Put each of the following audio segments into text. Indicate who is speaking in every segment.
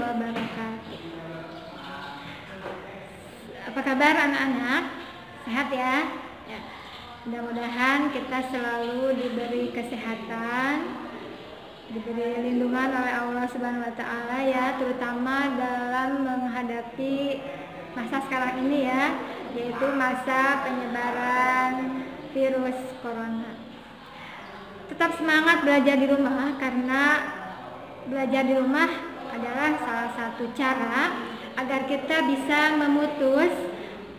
Speaker 1: wabarakatuh. Apa kabar anak-anak? Sehat ya? Ya. Mudah-mudahan kita selalu diberi kesehatan, diberi lindungan oleh Allah Subhanahu wa taala ya, terutama dalam menghadapi masa sekarang ini ya, yaitu masa penyebaran virus corona. Tetap semangat belajar di rumah, karena belajar di rumah adalah salah satu cara agar kita bisa memutus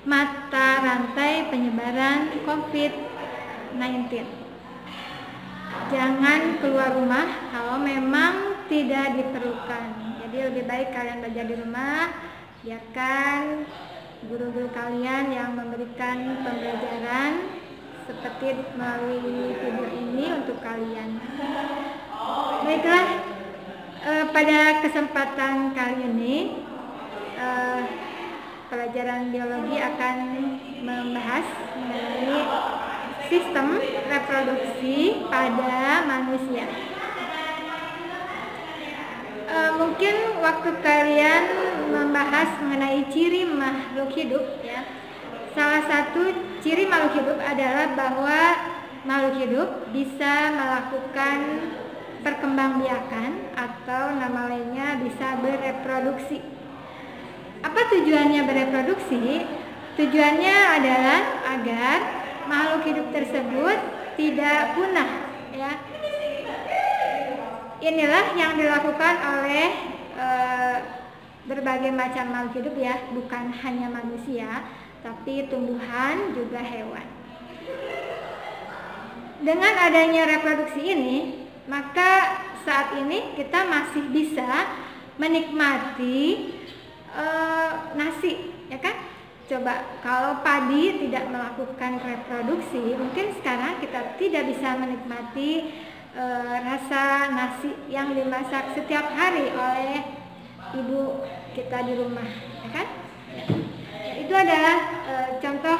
Speaker 1: mata rantai penyebaran COVID-19. Jangan keluar rumah kalau memang tidak diperlukan. Jadi lebih baik kalian belajar di rumah, biarkan guru-guru kalian yang memberikan pembelajaran seperti melalui video ini untuk kalian. Baiklah, pada kesempatan kali ini pelajaran biologi akan membahas mengenai sistem reproduksi pada manusia. Mungkin waktu kalian membahas mengenai ciri makhluk hidup ya, salah satu ciri makhluk hidup adalah bahwa makhluk hidup bisa melakukan perkembangbiakan atau nama lainnya bisa bereproduksi. Apa tujuannya bereproduksi? Tujuannya adalah agar makhluk hidup tersebut tidak punah ya. Inilah yang dilakukan oleh berbagai macam makhluk hidup ya, bukan hanya manusia, tapi tumbuhan juga hewan. Dengan adanya reproduksi ini, maka saat ini kita masih bisa menikmati nasi, ya kan? Coba kalau padi tidak melakukan reproduksi, mungkin sekarang kita tidak bisa menikmati rasa nasi yang dimasak setiap hari oleh ibu kita di rumah, ya kan? Ya, itu adalah contoh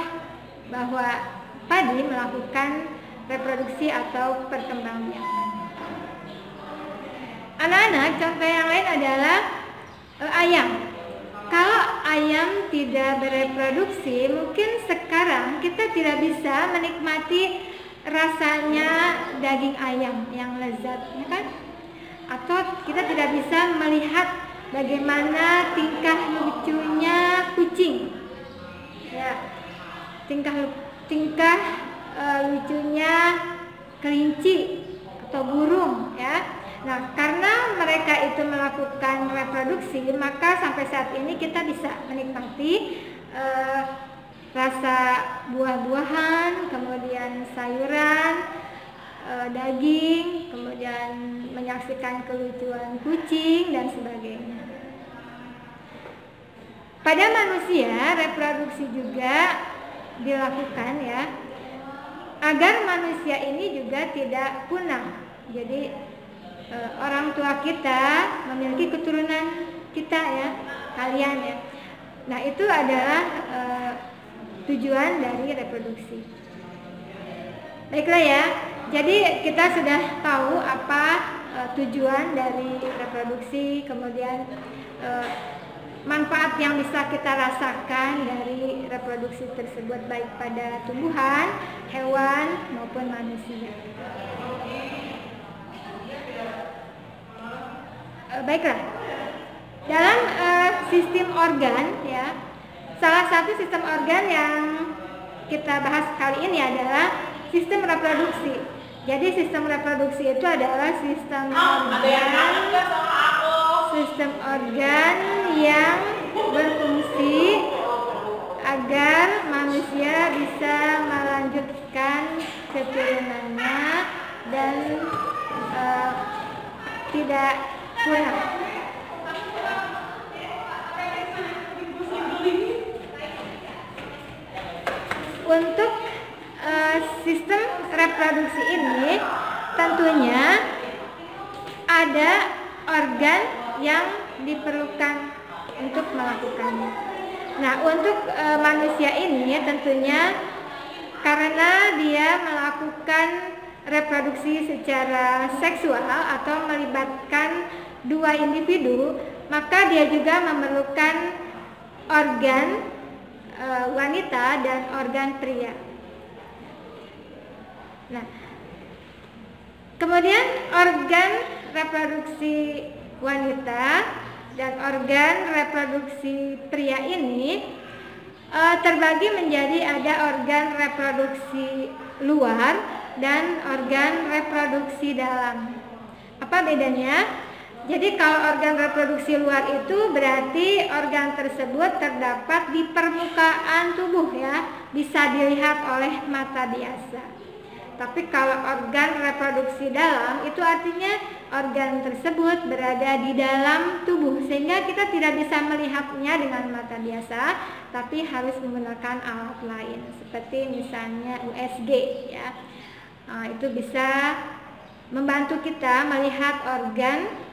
Speaker 1: bahwa padi melakukan reproduksi atau perkembangbiakan. Anak-anak, contoh yang lain adalah ayam. Kalau ayam tidak bereproduksi, mungkin sekarang kita tidak bisa menikmati rasanya daging ayam yang lezat, ya kan? Atau kita tidak bisa melihat bagaimana tingkah lucunya kucing, ya, tingkah lucunya kelinci atau burung, ya. Nah, karena mereka itu melakukan reproduksi, maka sampai saat ini kita bisa menikmati rasa buah-buahan, kemudian sayuran, daging, kemudian menyaksikan kelucuan kucing dan sebagainya. Pada manusia, reproduksi juga dilakukan ya, agar manusia ini juga tidak punah. Jadi orang tua kita memiliki keturunan kita ya, kalian ya. Nah, itu adalah tujuan dari reproduksi. Baiklah ya, jadi kita sudah tahu apa tujuan dari reproduksi, kemudian manfaat yang bisa kita rasakan dari reproduksi tersebut, baik pada tumbuhan, hewan maupun manusia. Baiklah, dalam sistem organ ya, salah satu sistem organ yang kita bahas kali ini adalah sistem reproduksi. Jadi sistem reproduksi itu adalah sistem organ yang berfungsi agar manusia bisa melanjutkan keturunannya dan tidak punah. Untuk sistem reproduksi ini tentunya ada organ yang diperlukan untuk melakukannya. Nah, untuk manusia ini tentunya karena dia melakukan reproduksi secara seksual atau melibatkan dua individu, maka dia juga memerlukan organ wanita dan organ pria. Nah, kemudian organ reproduksi wanita dan organ reproduksi pria ini terbagi menjadi ada organ reproduksi luar dan organ reproduksi dalam. Apa bedanya? Jadi kalau organ reproduksi luar itu berarti organ tersebut terdapat di permukaan tubuh ya, bisa dilihat oleh mata biasa. Tapi kalau organ reproduksi dalam itu artinya organ tersebut berada di dalam tubuh, sehingga kita tidak bisa melihatnya dengan mata biasa, tapi harus menggunakan alat lain seperti misalnya USG ya. Itu bisa membantu kita melihat organ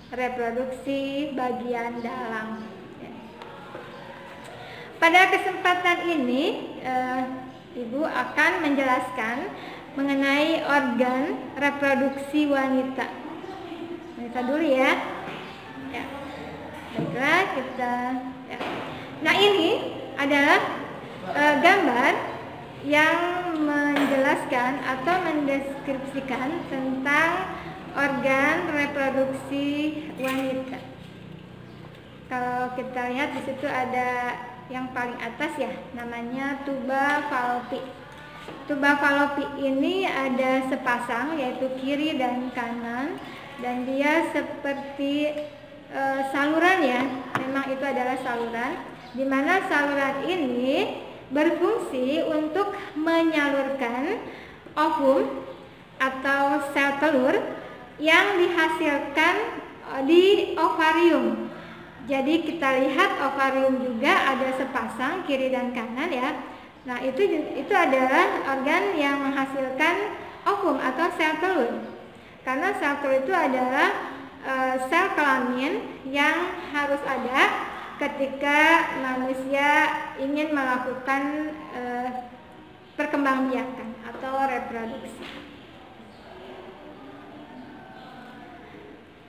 Speaker 1: reproduksi bagian dalam. Pada kesempatan ini Ibu akan menjelaskan mengenai organ reproduksi wanita. Wanita dulu ya. Baiklah kita. Ya. Nah ini adalah gambar yang menjelaskan atau mendeskripsikan tentang organ reproduksi wanita. Kalau kita lihat di situ ada yang paling atas ya, namanya tuba falopi. Tuba falopi ini ada sepasang, yaitu kiri dan kanan, dan dia seperti saluran ya. Memang itu adalah saluran, di mana saluran ini berfungsi untuk menyalurkan ovum atau sel telur yang dihasilkan di ovarium. Jadi kita lihat ovarium juga ada sepasang kiri dan kanan ya. Nah itu adalah organ yang menghasilkan ovum atau sel telur. Karena sel telur itu adalah sel kelamin yang harus ada ketika manusia ingin melakukan perkembangbiakan atau reproduksi.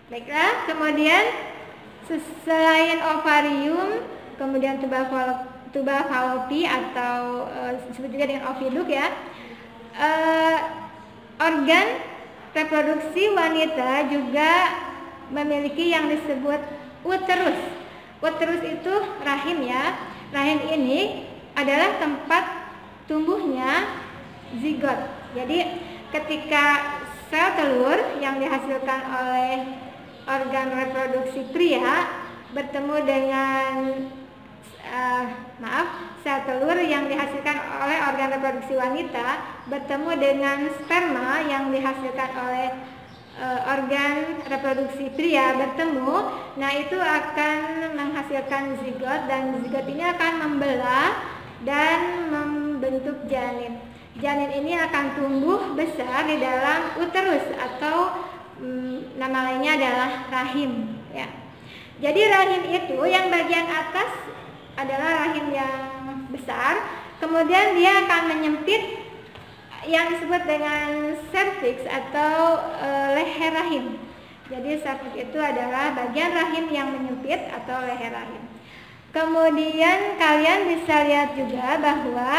Speaker 1: Baiklah, kemudian selain ovarium, kemudian tuba falopi atau disebut juga dengan oviduk ya. Organ reproduksi wanita juga memiliki yang disebut uterus. Uterus itu rahim ya. Rahim ini adalah tempat tumbuhnya zigot. Jadi ketika sel telur yang dihasilkan oleh organ reproduksi pria bertemu dengan sel telur yang dihasilkan oleh organ reproduksi wanita bertemu dengan sperma yang dihasilkan oleh organ reproduksi pria bertemu, nah itu akan menghasilkan zigot, dan zigot ini akan membelah dan membentuk janin. Janin ini akan tumbuh besar di dalam uterus atau nama lainnya adalah rahim ya. Jadi rahim itu yang bagian atas adalah rahim yang besar, kemudian dia akan menyempit yang disebut dengan serviks atau leher rahim. Jadi serviks itu adalah bagian rahim yang menyempit atau leher rahim. Kemudian kalian bisa lihat juga bahwa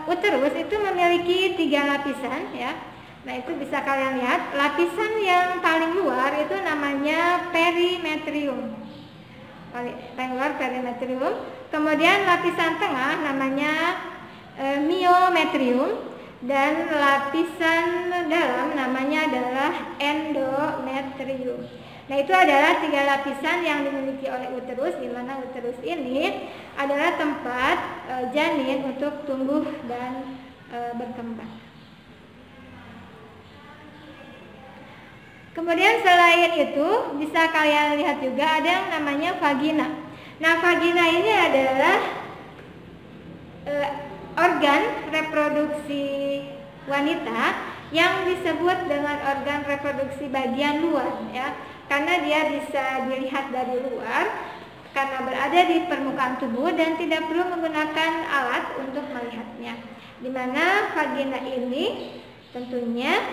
Speaker 1: uterus itu memiliki 3 lapisan ya. Nah itu bisa kalian lihat, lapisan yang paling luar itu namanya perimetrium. Paling luar perimetrium. Kemudian lapisan tengah namanya myometrium, dan lapisan dalam namanya adalah endometrium. Nah itu adalah 3 lapisan yang dimiliki oleh uterus, di mana uterus ini adalah tempat janin untuk tumbuh dan berkembang. Kemudian selain itu bisa kalian lihat juga ada yang namanya vagina. Nah vagina ini adalah organ reproduksi wanita yang disebut dengan organ reproduksi bagian luar ya, karena dia bisa dilihat dari luar karena berada di permukaan tubuh dan tidak perlu menggunakan alat untuk melihatnya. Di mana vagina ini tentunya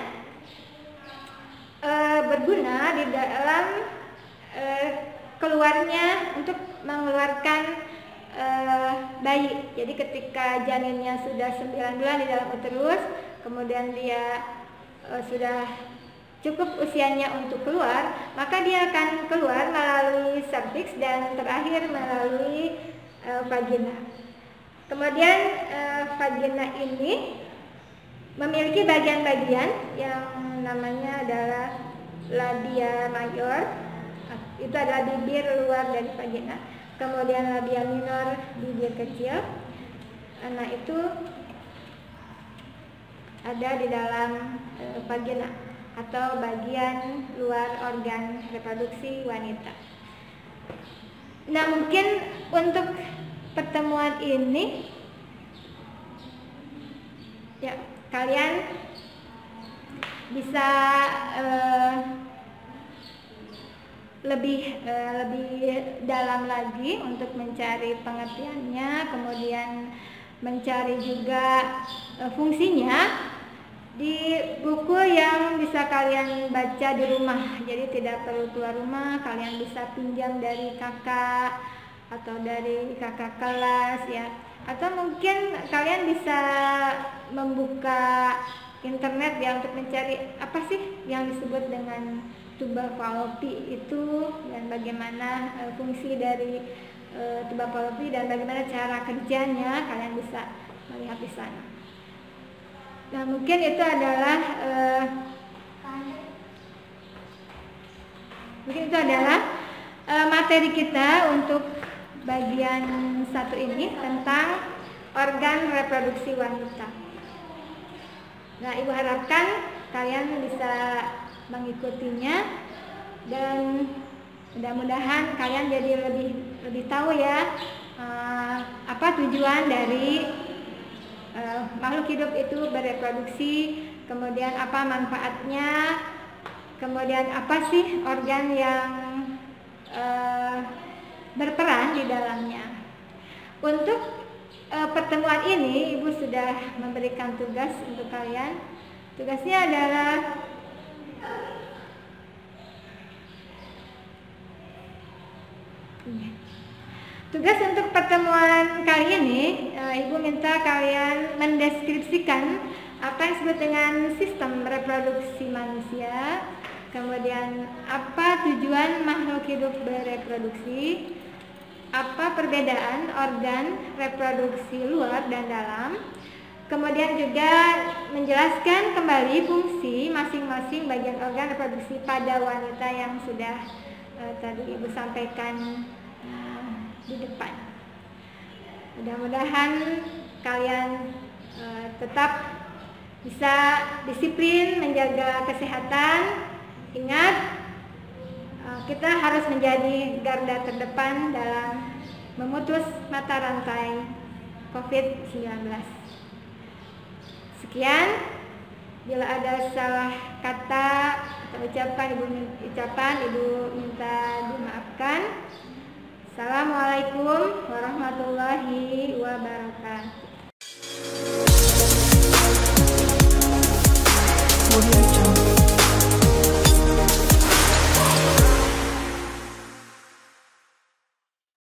Speaker 1: berguna di dalam keluarnya untuk mengeluarkan bayi. Jadi ketika janinnya sudah 9 bulan di dalam uterus, kemudian dia sudah cukup usianya untuk keluar, maka dia akan keluar melalui serviks dan terakhir melalui vagina. Kemudian vagina ini memiliki bagian-bagian yang namanya adalah labia major, itu adalah bibir luar dari vagina. Kemudian labia minor, bibir kecil. Nah, itu ada di dalam vagina atau bagian luar organ reproduksi wanita. Nah, mungkin untuk pertemuan ini ya kalian bisa lebih dalam lagi untuk mencari pengertiannya, kemudian mencari juga fungsinya di buku yang bisa kalian baca di rumah. Jadi tidak perlu keluar rumah, kalian bisa pinjam dari kakak atau dari kakak kelas ya, atau mungkin kalian bisa membuka internet ya untuk mencari apa sih yang disebut dengan tubal fallopi itu, dan bagaimana fungsi dari tubal fallopi dan bagaimana cara kerjanya, kalian bisa melihat di sana. Nah, mungkin itu adalah materi kita untuk bagian 1 ini tentang organ reproduksi wanita. Nah, Ibu harapkan kalian bisa mengikutinya dan mudah-mudahan kalian jadi lebih tahu ya apa tujuan dari makhluk hidup itu bereproduksi, kemudian apa manfaatnya, kemudian apa sih organ yang berperan di dalamnya. Untuk pertemuan ini Ibu sudah memberikan tugas untuk kalian. Tugasnya adalah tugas untuk pertemuan kali ini, Ibu minta kalian mendeskripsikan apa yang disebut dengan sistem reproduksi manusia, kemudian apa tujuan makhluk hidup bereproduksi, apa perbedaan organ reproduksi luar dan dalam, kemudian juga menjelaskan kembali fungsi masing-masing bagian organ reproduksi pada wanita yang sudah tadi Ibu sampaikan di depan. Mudah-mudahan kalian tetap bisa disiplin menjaga kesehatan. Ingat, kita harus menjadi garda terdepan dalam memutus mata rantai COVID-19. Sekian, bila ada salah kata atau ucapan Ibu minta dimaafkan. Assalamualaikum warahmatullahi wabarakatuh.